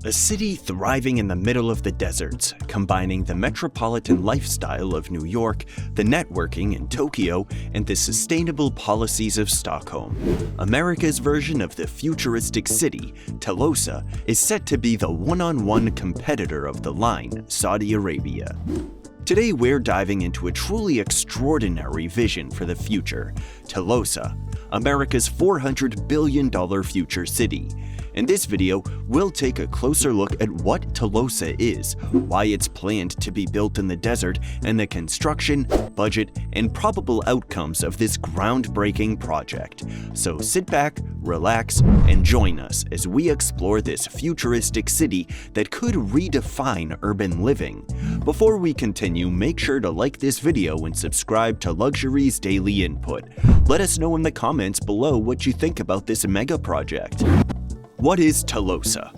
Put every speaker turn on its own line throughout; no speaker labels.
A city thriving in the middle of the deserts, combining the metropolitan lifestyle of New York, the networking in Tokyo, and the sustainable policies of Stockholm. America's version of the futuristic city, Telosa, is set to be the one-on-one competitor of the line, Saudi Arabia. Today we're diving into a truly extraordinary vision for the future, Telosa, America's $400 billion future city. In this video, we'll take a closer look at what Telosa is, why it's planned to be built in the desert, and the construction, budget, and probable outcomes of this groundbreaking project. So sit back, relax, and join us as we explore this futuristic city that could redefine urban living. Before we continue, make sure to like this video and subscribe to Luxury's Daily Input. Let us know in the comments below what you think about this mega project. What is Telosa?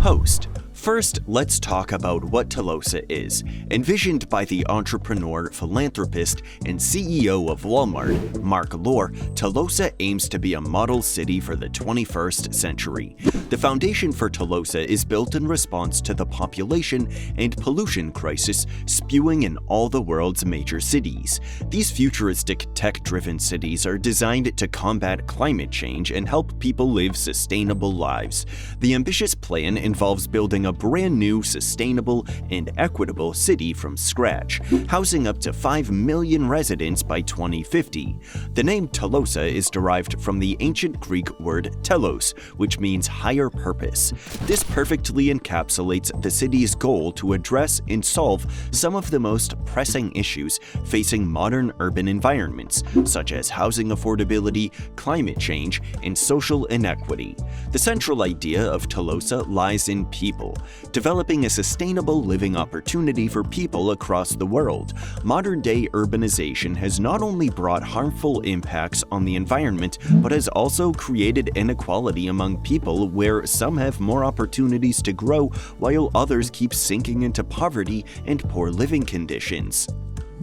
Host. First, let's talk about what Telosa is. Envisioned by the entrepreneur, philanthropist, and CEO of Walmart, Mark Lohr, Telosa aims to be a model city for the 21st century. The foundation for Telosa is built in response to the population and pollution crisis spewing in all the world's major cities. These futuristic, tech-driven cities are designed to combat climate change and help people live sustainable lives. The ambitious plan involves building a brand new, sustainable, and equitable city from scratch, housing up to 5 million residents by 2050. The name Telosa is derived from the ancient Greek word telos, which means higher purpose. This perfectly encapsulates the city's goal to address and solve some of the most pressing issues facing modern urban environments, such as housing affordability, climate change, and social inequity. The central idea of Telosa lies in people, developing a sustainable living opportunity for people across the world. Modern-day urbanization has not only brought harmful impacts on the environment, but has also created inequality among people where some have more opportunities to grow while others keep sinking into poverty and poor living conditions.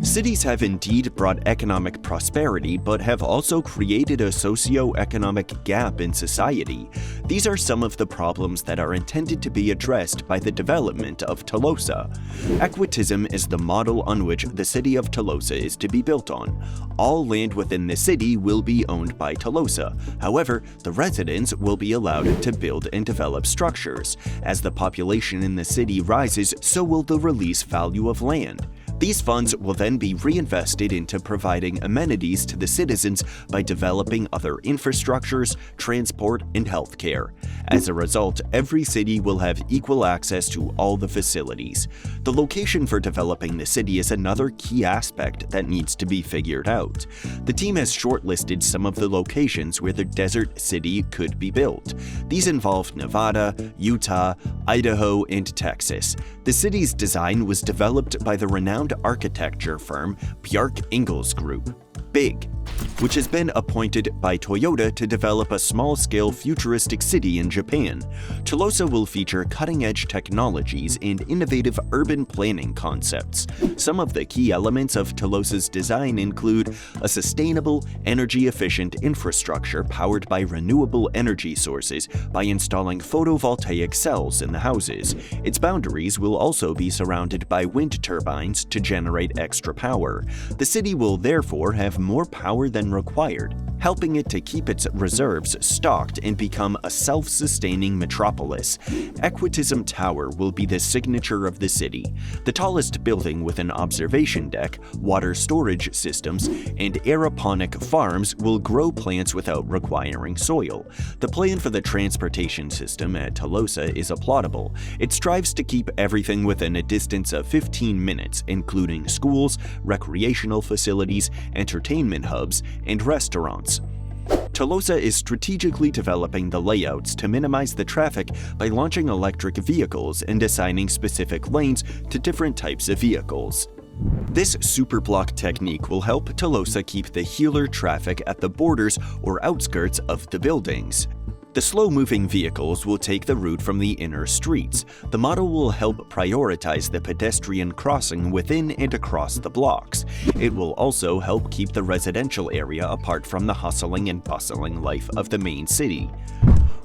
Cities have indeed brought economic prosperity, but have also created a socio-economic gap in society. These are some of the problems that are intended to be addressed by the development of Telosa. Equitism is the model on which the city of Telosa is to be built on. All land within the city will be owned by Telosa. However, the residents will be allowed to build and develop structures. As the population in the city rises, so will the release value of land. These funds will then be reinvested into providing amenities to the citizens by developing other infrastructures, transport, and healthcare. As a result, every city will have equal access to all the facilities. The location for developing the city is another key aspect that needs to be figured out. The team has shortlisted some of the locations where the desert city could be built. These involve Nevada, Utah, Idaho, and Texas. The city's design was developed by the renowned architecture firm Bjarke Ingels Group, BIG, which has been appointed by Toyota to develop a small-scale futuristic city in Japan. Telosa will feature cutting-edge technologies and innovative urban planning concepts. Some of the key elements of Telosa's design include a sustainable, energy-efficient infrastructure powered by renewable energy sources by installing photovoltaic cells in the houses. Its boundaries will also be surrounded by wind turbines to generate extra power. The city will therefore have more power than required, helping it to keep its reserves stocked and become a self-sustaining metropolis. Equitism Tower will be the signature of the city. The tallest building with an observation deck, water storage systems, and aeroponic farms will grow plants without requiring soil. The plan for the transportation system at Telosa is applaudable. It strives to keep everything within a distance of 15 minutes, including schools, recreational facilities, entertainment hubs, and restaurants. Telosa is strategically developing the layouts to minimize the traffic by launching electric vehicles and assigning specific lanes to different types of vehicles. This superblock technique will help Telosa keep the healer traffic at the borders or outskirts of the buildings. The slow-moving vehicles will take the route from the inner streets. The model will help prioritize the pedestrian crossing within and across the blocks. It will also help keep the residential area apart from the hustling and bustling life of the main city.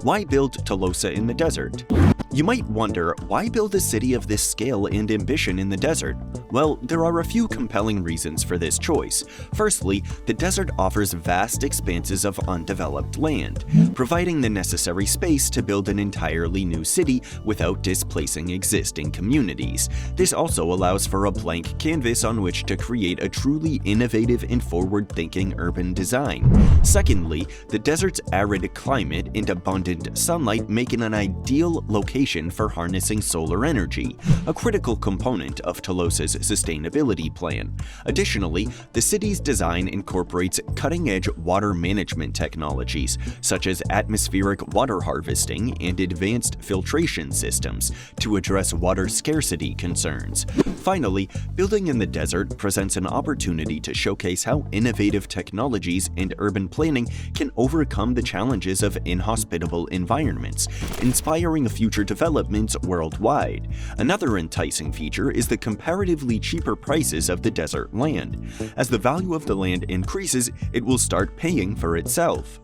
Why build Telosa in the desert? You might wonder, why build a city of this scale and ambition in the desert? Well, there are a few compelling reasons for this choice. Firstly, the desert offers vast expanses of undeveloped land, providing the necessary space to build an entirely new city without displacing existing communities. This also allows for a blank canvas on which to create a truly innovative and forward-thinking urban design. Secondly, the desert's arid climate and abundant sunlight make it an ideal location for harnessing solar energy, a critical component of Telosa's sustainability plan. Additionally, the city's design incorporates cutting-edge water management technologies, such as atmospheric water harvesting and advanced filtration systems, to address water scarcity concerns. Finally, building in the desert presents an opportunity to showcase how innovative technologies and urban planning can overcome the challenges of inhospitable environments, inspiring future developments worldwide. Another enticing feature is the comparatively cheaper prices of the desert land. As the value of the land increases, it will start paying for itself.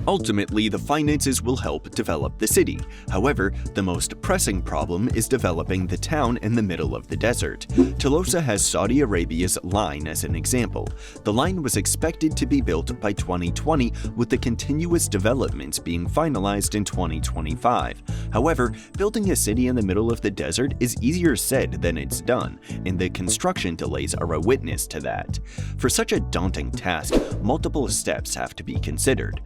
Ultimately, the finances will help develop the city. However, the most pressing problem is developing the town in the middle of the desert. Telosa has Saudi Arabia's line as an example. The line was expected to be built by 2020, with the continuous developments being finalized in 2025. However, building a city in the middle of the desert is easier said than it's done, and the construction delays are a witness to that. For such a daunting task, multiple steps have to be considered.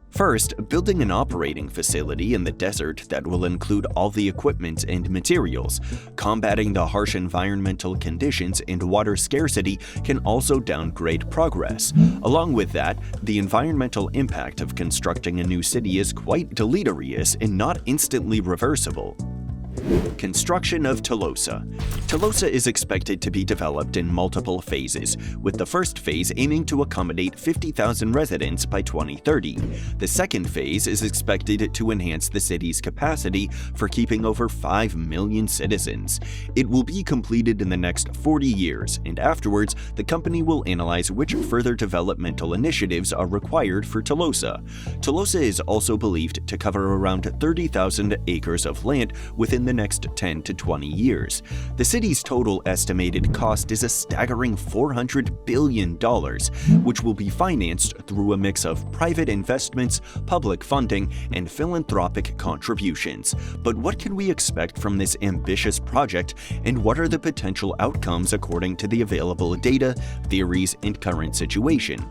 First, building an operating facility in the desert that will include all the equipment and materials. Combating the harsh environmental conditions and water scarcity can also downgrade progress. Along with that, the environmental impact of constructing a new city is quite deleterious and not instantly reversible. Construction of Telosa. Telosa is expected to be developed in multiple phases, with the first phase aiming to accommodate 50,000 residents by 2030. The second phase is expected to enhance the city's capacity for keeping over 5 million citizens. It will be completed in the next 40 years, and afterwards, the company will analyze which further developmental initiatives are required for Telosa. Telosa is also believed to cover around 30,000 acres of land within the next 10 to 20 years. The city's total estimated cost is a staggering $400 billion, which will be financed through a mix of private investments, public funding, and philanthropic contributions. But what can we expect from this ambitious project, and what are the potential outcomes according to the available data, theories, and current situation?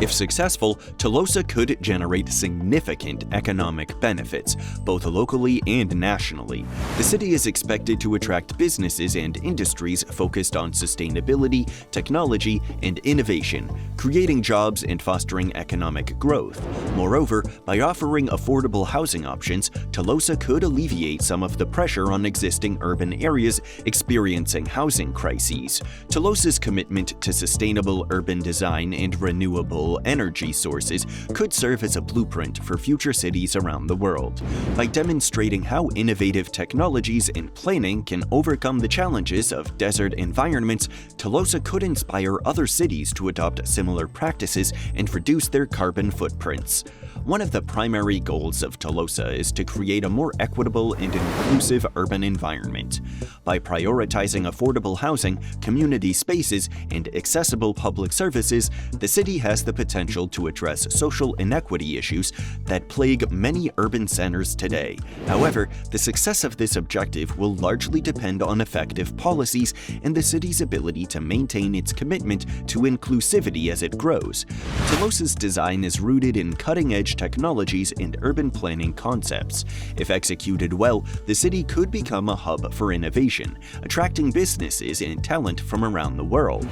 If successful, Telosa could generate significant economic benefits, both locally and nationally. The city is expected to attract businesses and industries focused on sustainability, technology, and innovation, creating jobs and fostering economic growth. Moreover, by offering affordable housing options, Telosa could alleviate some of the pressure on existing urban areas experiencing housing crises. Telosa's commitment to sustainable urban design and renewable energy sources could serve as a blueprint for future cities around the world. By demonstrating how innovative technologies and planning can overcome the challenges of desert environments, Telosa could inspire other cities to adopt similar practices and reduce their carbon footprints. One of the primary goals of Telosa is to create a more equitable and inclusive urban environment. By prioritizing affordable housing, community spaces, and accessible public services, the city has the potential to address social inequity issues that plague many urban centers today. However, the success of this objective will largely depend on effective policies and the city's ability to maintain its commitment to inclusivity as it grows. Telosa's design is rooted in cutting-edge technologies and urban planning concepts. If executed well, the city could become a hub for innovation, attracting businesses and talent from around the world.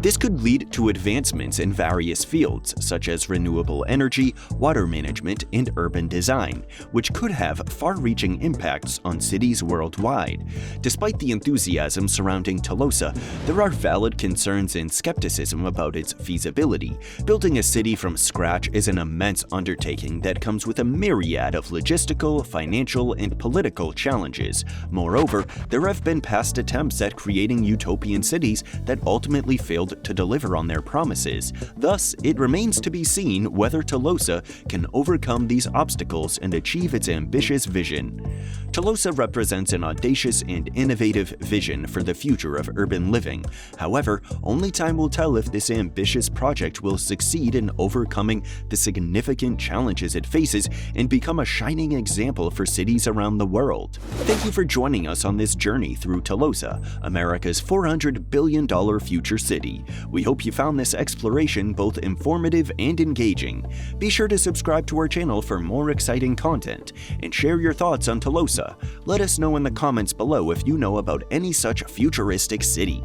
This could lead to advancements in various fields, such as renewable energy, water management, and urban design, which could have far-reaching impacts on cities worldwide. Despite the enthusiasm surrounding Telosa, there are valid concerns and skepticism about its feasibility. Building a city from scratch is an immense undertaking that comes with a myriad of logistical, financial, and political challenges. Moreover, there have been past attempts at creating utopian cities that ultimately failed to deliver on their promises. Thus, Thus, it remains to be seen whether Telosa can overcome these obstacles and achieve its ambitious vision. Telosa represents an audacious and innovative vision for the future of urban living. However, only time will tell if this ambitious project will succeed in overcoming the significant challenges it faces and become a shining example for cities around the world. Thank you for joining us on this journey through Telosa, America's $400 billion future city. We hope you found this exploration both informative and engaging. Be sure to subscribe to our channel for more exciting content and share your thoughts on Telosa. Let us know in the comments below if you know about any such futuristic city.